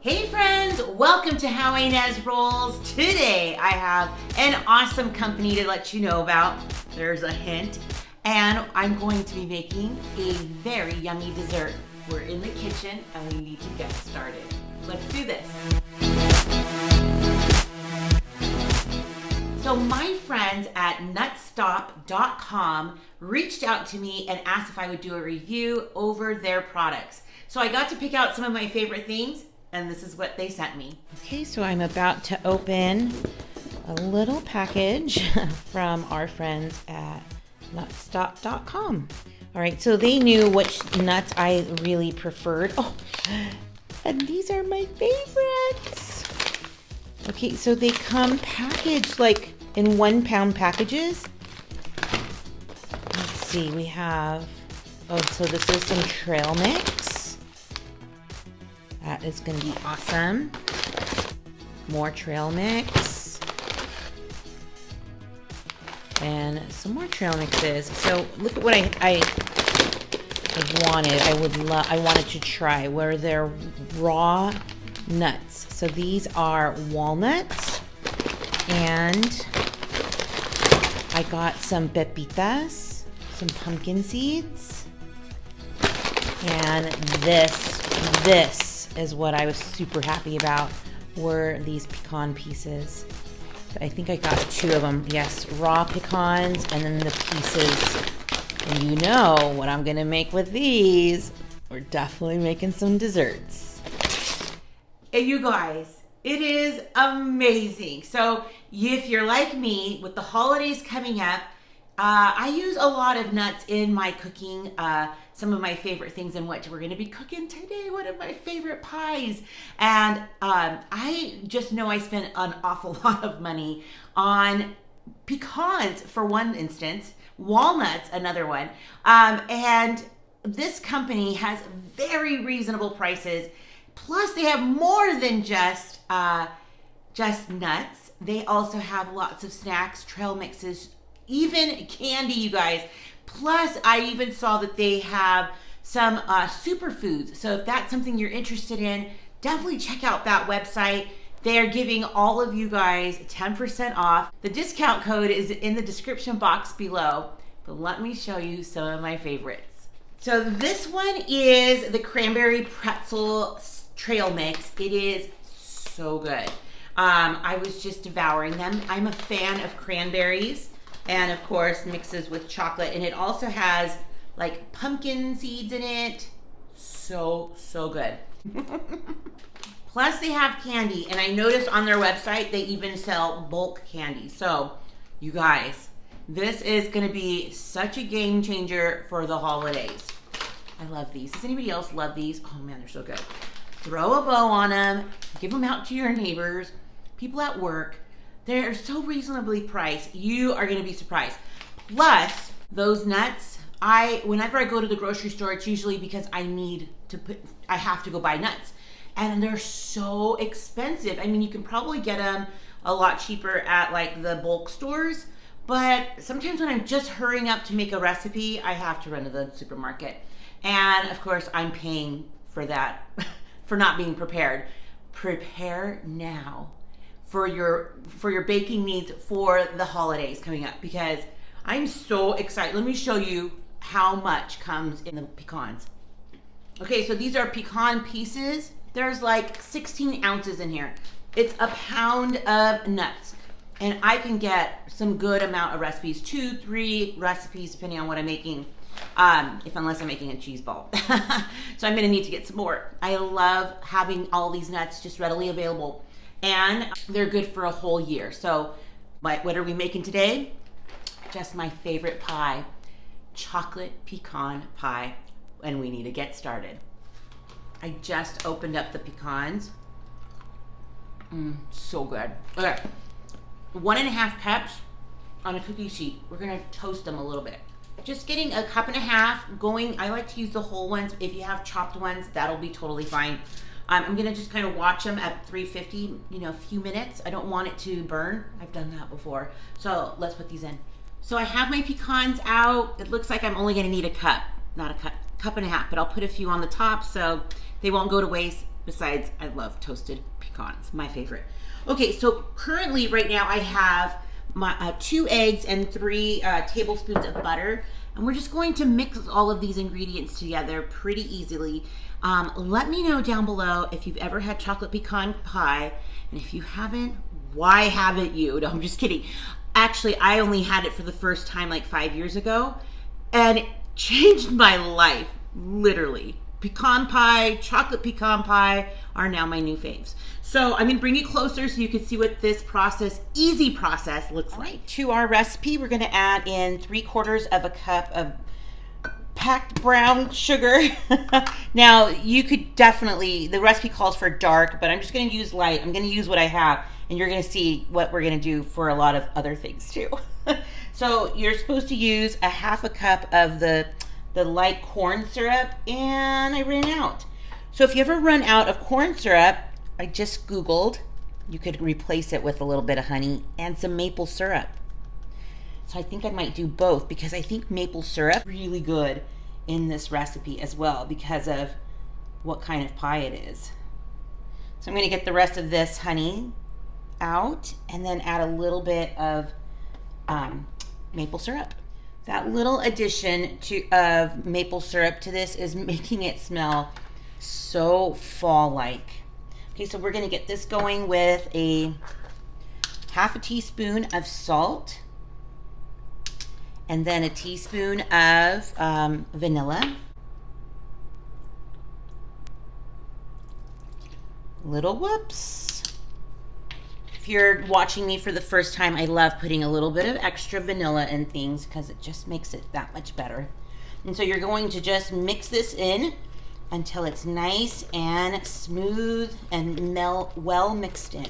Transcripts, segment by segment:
Hey friends, welcome to How Ines Rolls. Today I have an awesome company to let you know about. There's a hint. And I'm going to be making a very yummy dessert. We're in the kitchen and we need to get started. Let's do this. So my friends at Nutstopcom reached out to me and asked if I would do a review over their products. So I got to pick out some of my favorite things, and this is what they sent me. Okay, so I'm about to open a little package from our friends at Nutstopcom. All right, so they knew which nuts I really preferred. Oh, and these are my favorites. Okay, so they come packaged like in 1 pound packages. Let's see, we have, oh, so this is some trail mix. That is gonna be awesome. More trail mix. And some more trail mixes. So look at what I wanted. I wanted to try were their raw nuts. So these are walnuts, and I got some pepitas, some pumpkin seeds, and this is what I was super happy about, were these pecan pieces. I think I got 2 of them. Yes, raw pecans and then the pieces. And you know what I'm gonna make with these. We're definitely making some desserts. Hey, you guys, it is amazing. So if you're like me, with the holidays coming up, I use a lot of nuts in my cooking. Some of my favorite things in what we're gonna be cooking today, one of my favorite pies. And I just know I spent an awful lot of money on pecans for one instance, walnuts another one. And this company has very reasonable prices. Plus they have more than just nuts. They also have lots of snacks, trail mixes, even candy, you guys. Plus, I even saw that they have some superfoods. So if that's something you're interested in, definitely check out that website. They are giving all of you guys 10% off. The discount code is in the description box below. But let me show you some of my favorites. So this one is the Cranberry Pretzel Trail Mix. It is so good. I was just devouring them. I'm a fan of cranberries. And of course mixes with chocolate, and it also has like pumpkin seeds in it. So good. Plus they have candy, and I noticed on their website they even sell bulk candy. So you guys, this is gonna be such a game changer for the holidays. I love these. Does anybody else love these? Oh man, they're so good. Throw a bow on them, give them out to your neighbors, people at work. They're so reasonably priced. You are gonna be surprised. Plus, those nuts, whenever I go to the grocery store, it's usually because I have to go buy nuts. And they're so expensive. I mean, you can probably get them a lot cheaper at like the bulk stores, but sometimes when I'm just hurrying up to make a recipe, I have to run to the supermarket. And of course, I'm paying for that, for not being prepared. Prepare now for your baking needs for the holidays coming up, because I'm so excited. Let me show you how much comes in the pecans. Okay, so these are pecan pieces. There's like 16 ounces in here. It's a pound of nuts, and I can get some good amount of recipes, 2-3 recipes depending on what I'm making, unless I'm making a cheese ball. So I'm gonna need to get some more. I love having all these nuts just readily available. And they're good for a whole year. So what are we making today? Just my favorite pie, chocolate pecan pie, and we need to get started. I just opened up the pecans. So good. Okay, 1.5 cups on a cookie sheet. We're gonna toast them a little bit. Just getting 1.5 cups going. I like to use the whole ones. If you have chopped ones, that'll be totally fine. I'm gonna just kind of watch them at 350, a few minutes. I don't want it to burn. I've done that before. So let's put these in. So I have my pecans out. It looks like I'm only gonna need a cup, not a cup, 1.5 cups, but I'll put a few on the top so they won't go to waste. Besides, I love toasted pecans, my favorite. Okay, so currently right now I have my 2 eggs and 3 tablespoons of butter. And we're just going to mix all of these ingredients together pretty easily. Let me know down below if you've ever had chocolate pecan pie. And if you haven't, why haven't you? No, I'm just kidding. Actually, I only had it for the first time like 5 years ago. And it changed my life, literally. Pecan pie, chocolate pecan pie are now my new faves. So I'm gonna bring you closer so you can see what this process, easy process, looks like. To our recipe, we're gonna add in 3/4 of a cup of packed brown sugar. Now you could definitely, the recipe calls for dark, but I'm just gonna use light. I'm gonna use what I have, and you're gonna see what we're gonna do for a lot of other things too. So you're supposed to use a 1/2 cup of the light corn syrup, and I ran out. So if you ever run out of corn syrup, I just Googled, you could replace it with a little bit of honey and some maple syrup. So I think I might do both because I think maple syrup is really good in this recipe as well because of what kind of pie it is. So I'm gonna get the rest of this honey out and then add a little bit of maple syrup. That little addition of maple syrup to this is making it smell so fall-like. Okay, so we're gonna get this going with a 1/2 teaspoon of salt and then a teaspoon of vanilla. Little whoops. If you're watching me for the first time, I love putting a little bit of extra vanilla in things because it just makes it that much better. And so you're going to just mix this in until it's nice and smooth and well mixed in.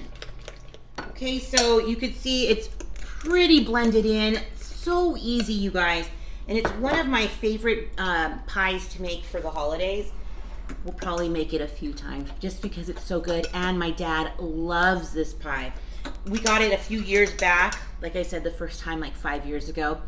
Okay, so you could see it's pretty blended in. So easy, you guys. And it's one of my favorite pies to make for the holidays. We'll probably make it a few times just because it's so good. And my dad loves this pie. We got it a few years back. Like I said, the first time like 5 years ago.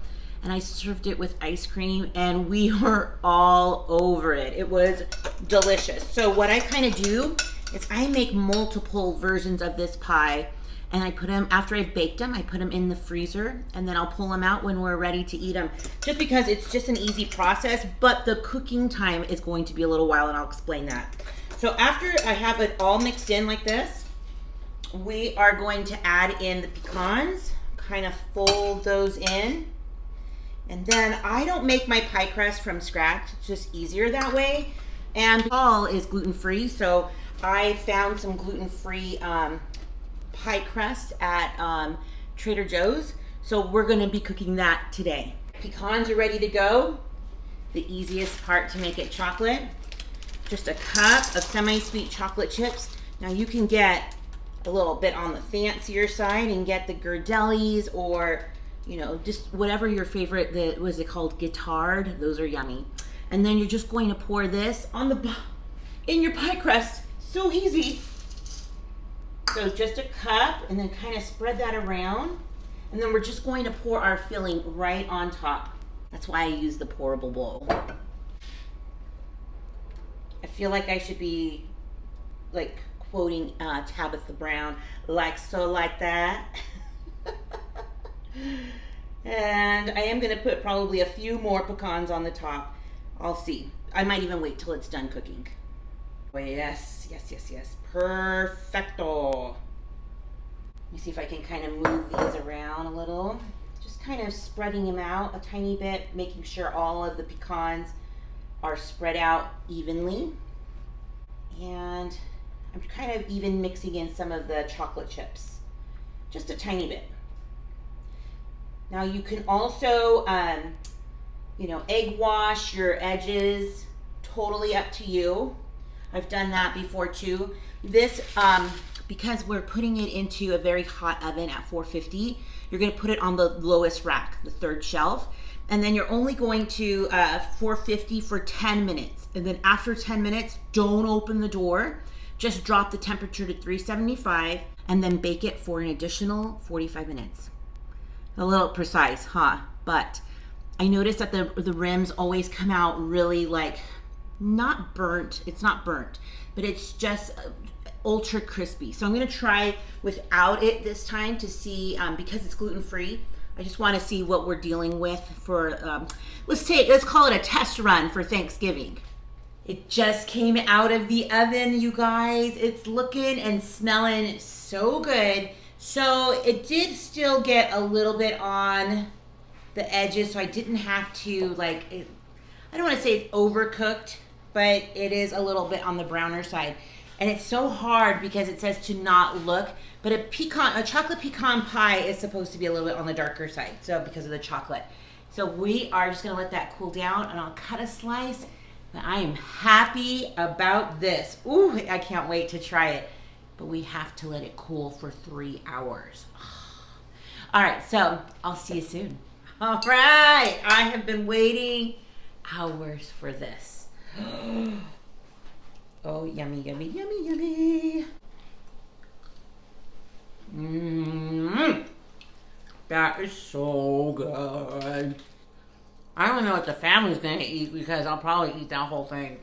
And I served it with ice cream and we were all over it. It was delicious. So what I kind of do is I make multiple versions of this pie and I put them, after I've baked them, I put them in the freezer and then I'll pull them out when we're ready to eat them. Just because it's just an easy process, but the cooking time is going to be a little while and I'll explain that. So after I have it all mixed in like this, we are going to add in the pecans, kind of fold those in. And then I don't make my pie crust from scratch. It's just easier that way. And Paul is gluten-free, so I found some gluten-free pie crust at Trader Joe's. So we're gonna be cooking that today. Pecans are ready to go. The easiest part to make it chocolate. Just a cup of semi-sweet chocolate chips. Now you can get a little bit on the fancier side and get the Girdellis or, you know, just whatever your favorite, was it called Guittard? Those are yummy. And then you're just going to pour this on in your pie crust. So easy. So just a cup and then kind of spread that around. And then we're just going to pour our filling right on top. That's why I use the pourable bowl. I feel like I should be like quoting Tabitha Brown, like so, like that. And I am going to put probably a few more pecans on the top. I'll see. I might even wait till it's done cooking. Oh, yes, yes, yes, yes. Perfecto. Let me see if I can kind of move these around a little. Just kind of spreading them out a tiny bit, making sure all of the pecans are spread out evenly. And I'm kind of even mixing in some of the chocolate chips. Just a tiny bit. Now you can also, you know, egg wash your edges, totally up to you. I've done that before too. This, because we're putting it into a very hot oven at 450, you're gonna put it on the lowest rack, the 3rd shelf. And then you're only going to 450 for 10 minutes. And then after 10 minutes, don't open the door. Just drop the temperature to 375 and then bake it for an additional 45 minutes. A little precise, huh? But I noticed that the rims always come out really like not burnt. It's not burnt, but it's just ultra crispy. So I'm gonna try without it this time to see, because it's gluten-free. I just want to see what we're dealing with for, let's call it a test run for Thanksgiving. It just came out of the oven, you guys. It's looking and smelling so good. So it did still get a little bit on the edges, so I didn't have to, like, I don't want to say it's overcooked, but it is a little bit on the browner side. And it's so hard because it says to not look, but a chocolate pecan pie is supposed to be a little bit on the darker side, so because of the chocolate. So we are just gonna let that cool down, and I'll cut a slice. But I am happy about this. Ooh, I can't wait to try it. But we have to let it cool for 3 hours. All right, so I'll see you soon. All right, I have been waiting hours for this. Oh, yummy, yummy, yummy, yummy. That is so good. I don't know what the family's gonna eat because I'll probably eat that whole thing.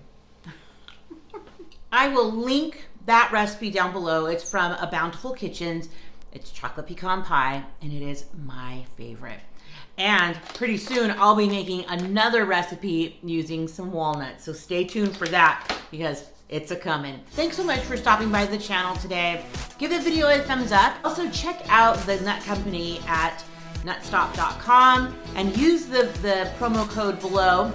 I will link that recipe down below. It's from A Bountiful Kitchens. It's chocolate pecan pie, and it is my favorite. And pretty soon I'll be making another recipe using some walnuts. So stay tuned for that because it's a-coming. Thanks so much for stopping by the channel today. Give the video a thumbs up. Also check out the Nut Company at Nutstopcom and use the promo code below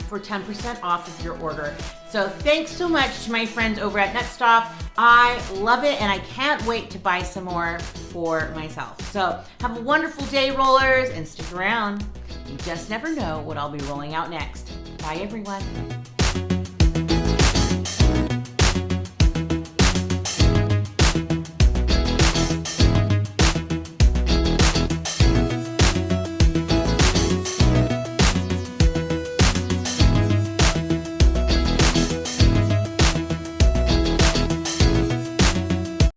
for 10% off of your order. So thanks so much to my friends over at Nutstop. I love it and I can't wait to buy some more for myself. So have a wonderful day, rollers, and stick around. You just never know what I'll be rolling out next. Bye, everyone.